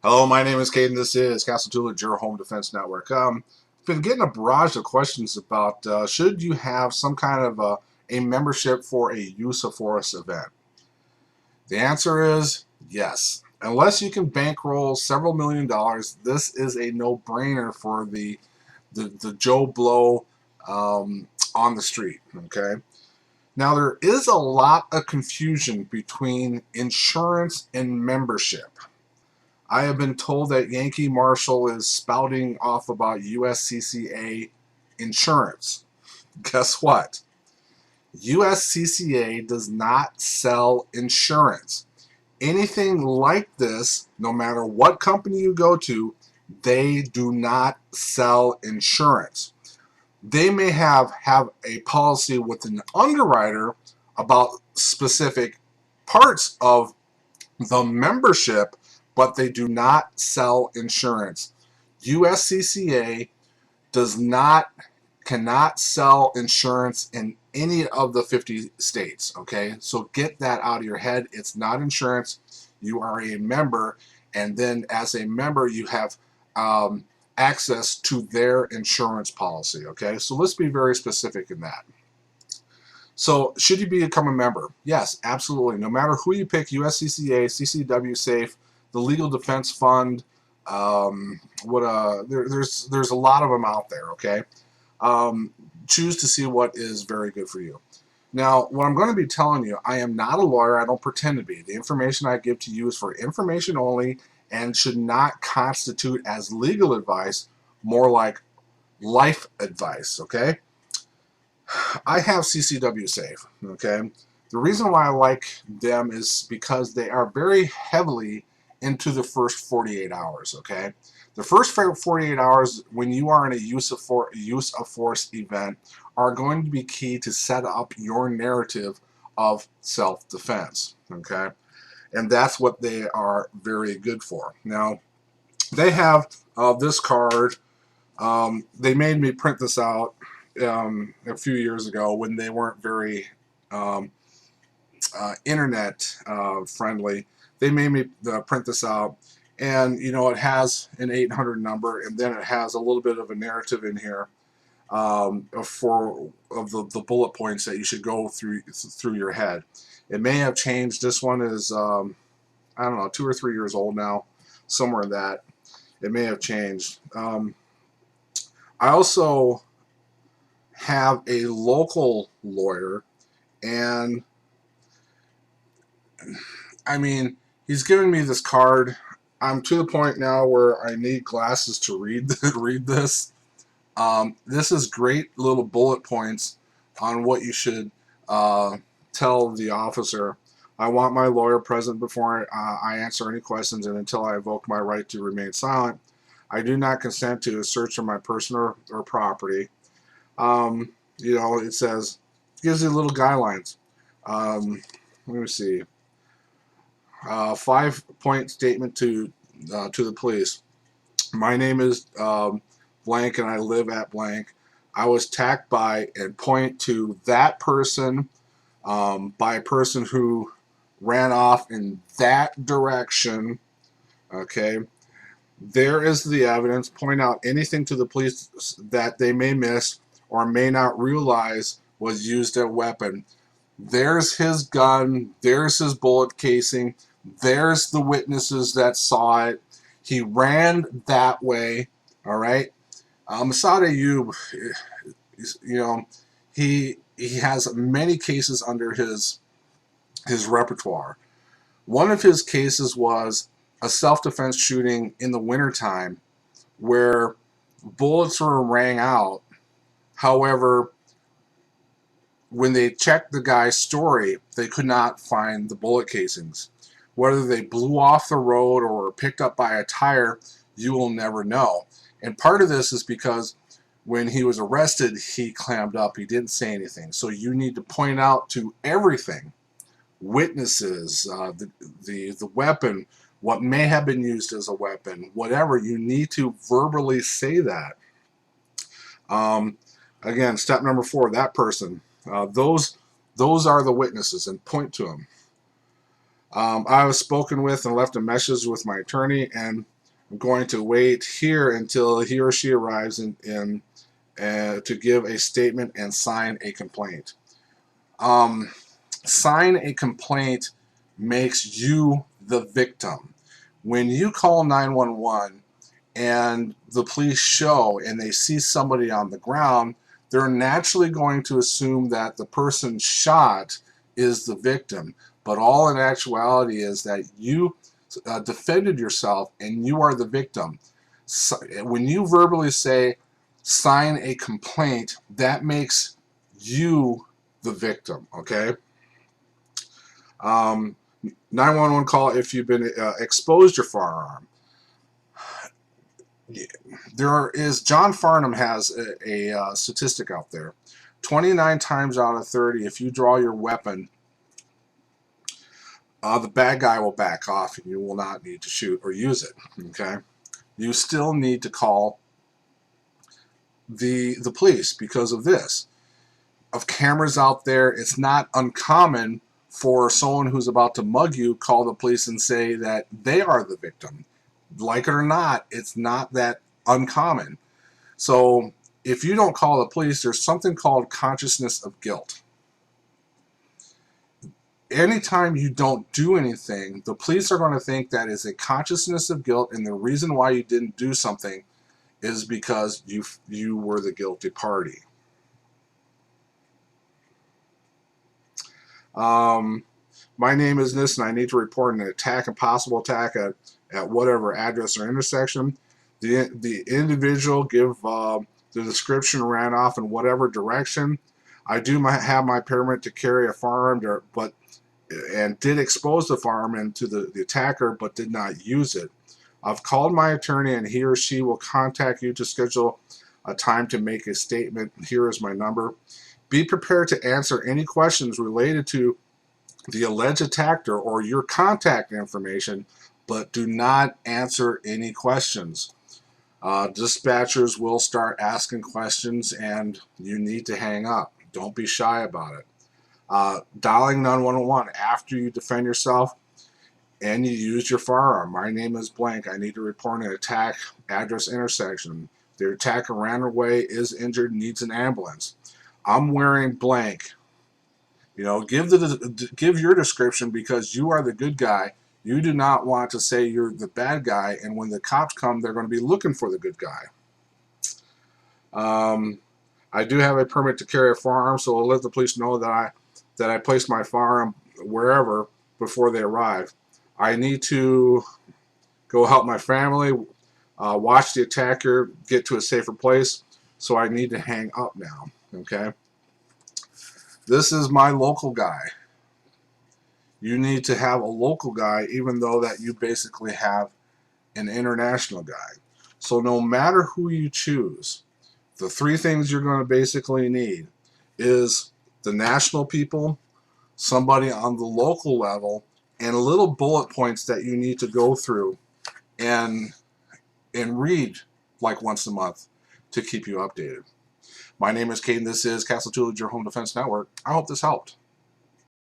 Hello, my name is Caden. This is Castle Tulip, your home defense network. Been getting a barrage of questions about should you have some kind of a membership for a use of force event. The answer is yes. Unless you can bankroll several $1,000,000, this is a no-brainer for the Joe Blow on the street. Okay. Now there is a lot of confusion between insurance and membership. I have been told that Yankee Marshall is spouting off about USCCA insurance. Guess what? USCCA does not sell insurance. Anything like this, no matter what company you go to, they do not sell insurance. They may have a policy with an underwriter about specific parts of the membership, but they do not sell insurance. USCCA does not cannot sell insurance in any of the 50 states. Okay, so get that out of your head. It's not insurance. You are a member, and then as a member, you have access to their insurance policy. Okay, so let's be very specific in that. So, should you become a member? Yes, absolutely. No matter who you pick, USCCA, CCW Safe, the Legal Defense Fund, there's a lot of them out there. Okay, choose to see what is very good for you. Now, what I'm going to be telling you, I am not a lawyer. I don't pretend to be. The information I give to you is for information only and should not constitute as legal advice, more like life advice. Okay. I have CCW Safe. Okay, the reason why I like them is because they are very heavily into the first 48 hours. Okay, the first 48 hours when you are in a use of force event are going to be key to set up your narrative of self-defense. Okay, and that's what they are very good for. Now they have this card. They made me print this out a few years ago when they weren't very um, internet friendly. They made me print this out, and it has an 800 number, and then it has a little bit of a narrative in here for of the bullet points that you should go through your head. It may have changed. This one is I don't know, 2 or 3 years old now, somewhere in that. It may have changed. I also have a local lawyer, and I mean, he's giving me this card. I'm to the point now where I need glasses to read read this. This is great little bullet points on what you should tell the officer. I want my lawyer present before I answer any questions and until I invoke my right to remain silent. I do not consent to a search of my person or property. It says, gives you little guidelines. Let me see. 5-point statement to the police. My name is blank, and I live at blank. I was attacked by and point to that person by a person who ran off in that direction. Okay. There is the evidence. Point out anything to the police that they may miss or may not realize was used as a weapon. There's his gun. There's his bullet casing. There's the witnesses that saw it. He ran that way. All right. Massad Ayoob, he has many cases under his repertoire. One of his cases was a self-defense shooting in the wintertime where bullets were rang out. However, when they checked the guy's story, they could not find the bullet casings. Whether they blew off the road or were picked up by a tire, you will never know. And part of this is because when he was arrested, he clammed up. He didn't say anything. So you need to point out to everything, witnesses, the weapon, what may have been used as a weapon, whatever. You need to verbally say that. Um, Again, step number 4, that person. Those are the witnesses, and point to them. I was spoken with and left a message with my attorney, and I'm going to wait here until he or she arrives to give a statement and sign a complaint. Sign a complaint makes you the victim. When you call 911 and the police show and they see somebody on the ground, they're naturally going to assume that the person shot is the victim. But all in actuality is that you defended yourself and you are the victim. So, when you verbally say, sign a complaint, that makes you the victim, okay? 911 call if you've been exposed your firearm. There is, John Farnham has a statistic out there. 29 times out of 30, if you draw your weapon, the bad guy will back off and you will not need to shoot or use it. Okay, you still need to call the police because of this. Of cameras out there, it's not uncommon for someone who's about to mug you call the police and say that they are the victim. Like it or not, it's not that uncommon. So if you don't call the police, there's something called consciousness of guilt. Anytime you don't do anything, the police are going to think that is a consciousness of guilt, and the reason why you didn't do something is because you were the guilty party. My name is this, and I need to report an attack, a possible attack at whatever address or intersection. The individual give the description, ran off in whatever direction. I do have my permit to carry a firearm, and did expose the firearm to the attacker, but did not use it. I've called my attorney, and he or she will contact you to schedule a time to make a statement. Here is my number. Be prepared to answer any questions related to the alleged attacker or your contact information, but do not answer any questions. Dispatchers will start asking questions, and you need to hang up. Don't be shy about it. Dialing 911 after you defend yourself and you use your firearm. My name is blank. I need to report an attack, address, intersection. The attacker ran away, is injured, needs an ambulance. I'm wearing blank. You know, give your description because you are the good guy. You do not want to say you're the bad guy, and when the cops come, they're going to be looking for the good guy. I do have a permit to carry a firearm, so I'll let the police know that I placed my firearm wherever before they arrive. I need to go help my family, watch the attacker get to a safer place, so I need to hang up now. Okay? This is my local guy. You need to have a local guy, even though that you basically have an international guy. So no matter who you choose, the three things you're going to basically need is the national people, somebody on the local level, and little bullet points that you need to go through and read like once a month to keep you updated. My name is Caden. This is Castle Tutelage, your home defense network. I hope this helped.